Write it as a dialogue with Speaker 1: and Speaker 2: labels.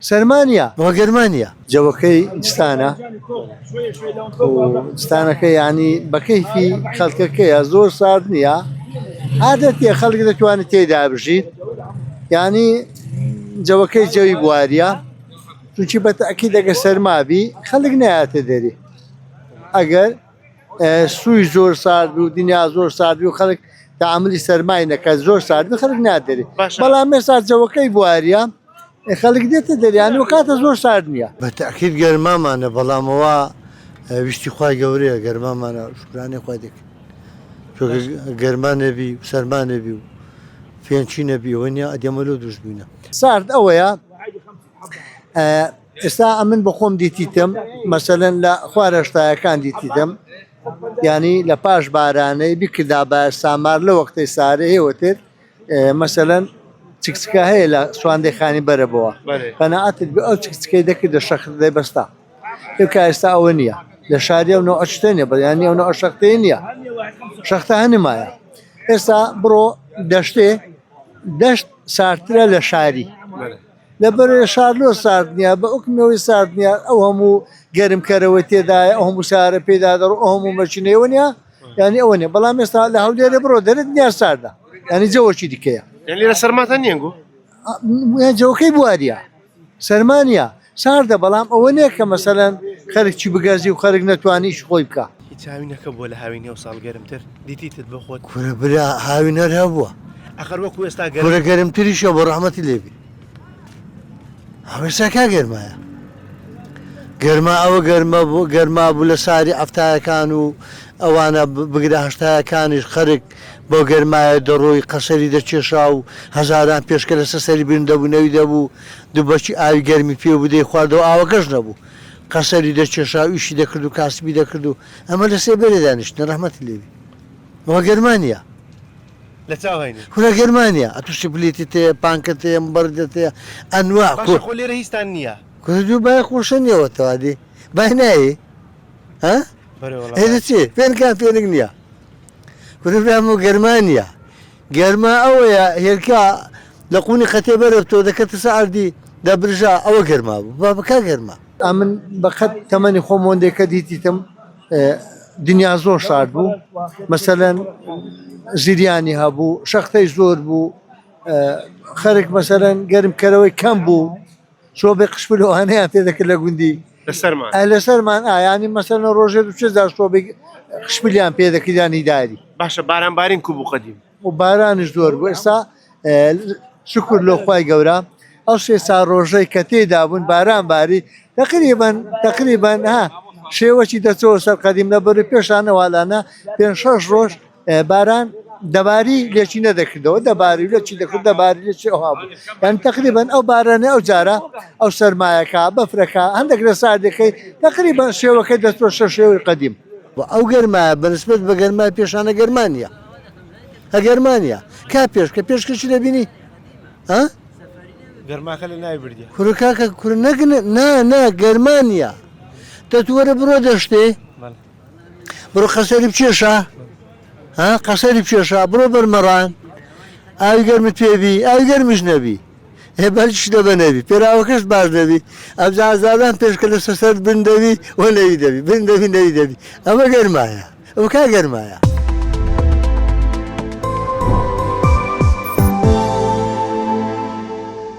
Speaker 1: سرمانيا
Speaker 2: وجرمانيا
Speaker 1: جوكي دستانة ودستانك يعني بكيفي خلقك زور صادنيا عادتي خلق دتواني تيدا بجيت يعني جوكي جوي بواريا چونچی بالتأكيد اگر سرما بي خلقنا تدري اگر سوی زور سارد و دنیا زور سارد و خلق تعاملی سرمایه نکرد زور سارد خلق نداری بلا مثلا جوکی بواریا خلق دیت داری یعنی وقت زور سارد نیا
Speaker 2: بالتأكيد جرمان أنا بلا موا بيشتي خواي جوريا جرمان أنا شكراني خوايدك شو جرمان نبي وسرمان نبي فين شي نبي وينيا أديملو درس بينا
Speaker 1: سارد اویا استا من بخوم دیتیتم مثلا لا خوارشتا کان دیتیتم يعني لباش باراني بكدا با سامار لوقت ساري وتر مثلا تشكسكا هي لا سواندي خاني بربوا قناعات بأو تشكسكا دك ده شخص ده بستا يبقى استا اونيا لشاريا ونوع اشتنيا يعني ونوع شختينيا شخته هنمايا استا برو دشت سارترا لشاري لبر شارلو ساردنيا بأكمل ساردنيا أو هم جرم كروتي دا أو هم سار بيدا در أو هم ماشيني ونيا يعني أونيا بلا مثلا له هولي ربرو درد نيا ساردا يعني جو شيء دكيا
Speaker 3: يعني لا سرمات نينجو
Speaker 1: جو كي بواريا سرمانيا ساردا بلا أونيا كمثلا خارج شي بجازي وخارج نتواني شو خويبكا
Speaker 3: يتعاوني كبولا هاويني وصال قرمتر ديتي تتبخوت
Speaker 2: كورا بلا هاوينر هبوا
Speaker 3: آخر وقت ويستا قرم
Speaker 2: كورا قرمتري شو برحمة الله هەوێساکە گەرمایە گەرما ئەوە گەرما بوو لە ساری ئەفتایەکان و ئەوانە بگرە هەشتایەکانیش خەرک بۆ گەرمایە دەڕۆی قەسەری دەچێشا و هەزاران پێشکە لەسەر سەری بن دەبوو نەوی دەبوو دووبەچی ئاوی گەرمی پێ بدەی خواردەوە ئاوەکەش نەبوو قەسەری دەچێشا ویشی دەکرد و کاسبی دەکرد و ئەمە لە سێبەرێ دانیشتنە ڕەحمەتی لێبی ئەوە گەرمانیە
Speaker 3: لا تاويني
Speaker 2: هنا جرمانيا أتوشي بليتي بانكتي مبردتي أنواع
Speaker 3: باشا خلي رئيس تانية
Speaker 2: كل جو باي خوشني وتوادي بايناي ها
Speaker 3: بري والله
Speaker 2: هذا شيء فين كان فين غنيا كل فهموا جرمانيا جرما أويا هيركا لقوني ختيبة ربطو ذكرت ساعة دي ده برجع أو جرما بابا كا جرما
Speaker 1: أمن بخد تمني خومون دي كديتي تم دنيا زور سارد بو مثلا زیریانی هبو شخصی زور بو خارج مثلا گرم کروی کم بو شو بقش بلو هنيا في ذاك اللي
Speaker 3: للسرمان
Speaker 1: لسرمان يعني مثلا روجر وشذا شو بقش بليان في ذاك يعني داري
Speaker 3: باشا باران بارين كوبو قديم
Speaker 1: وباران زور بس شكر له خوي جورا أو شيء صار روجر كتير دابون باران باري تقريبا ها شيء وشي دتوصل قديم نبري بيش أنا ولا أنا بين شش روج باران دباري ليش ندخله دباري ليش ندخله دباري ليش هابو يعني تقريبا أو باران أو جارة أو سرماية كا بفركا عندك رصاد كي تقريبا شيء وكذا توصل شيء قديم
Speaker 2: أو جرما بالنسبة لجرما بيش أنا جرمانيا جرمانيا كابيش كش نبيني ها
Speaker 3: قرما خلينا يبردي
Speaker 2: كوركاكا كورنجن نا جرمانيا تطور برودشتي برو خسري بشيشة ها قصري بشيشة برو برمران أيجر متبي أيجر مش نبي هبالش ده بنبي براوكش باز نبي أبزع زادان تشكل سسر بندبي ونبي دبي بندبي نبي دبي أما جرمايا وكا جرمايا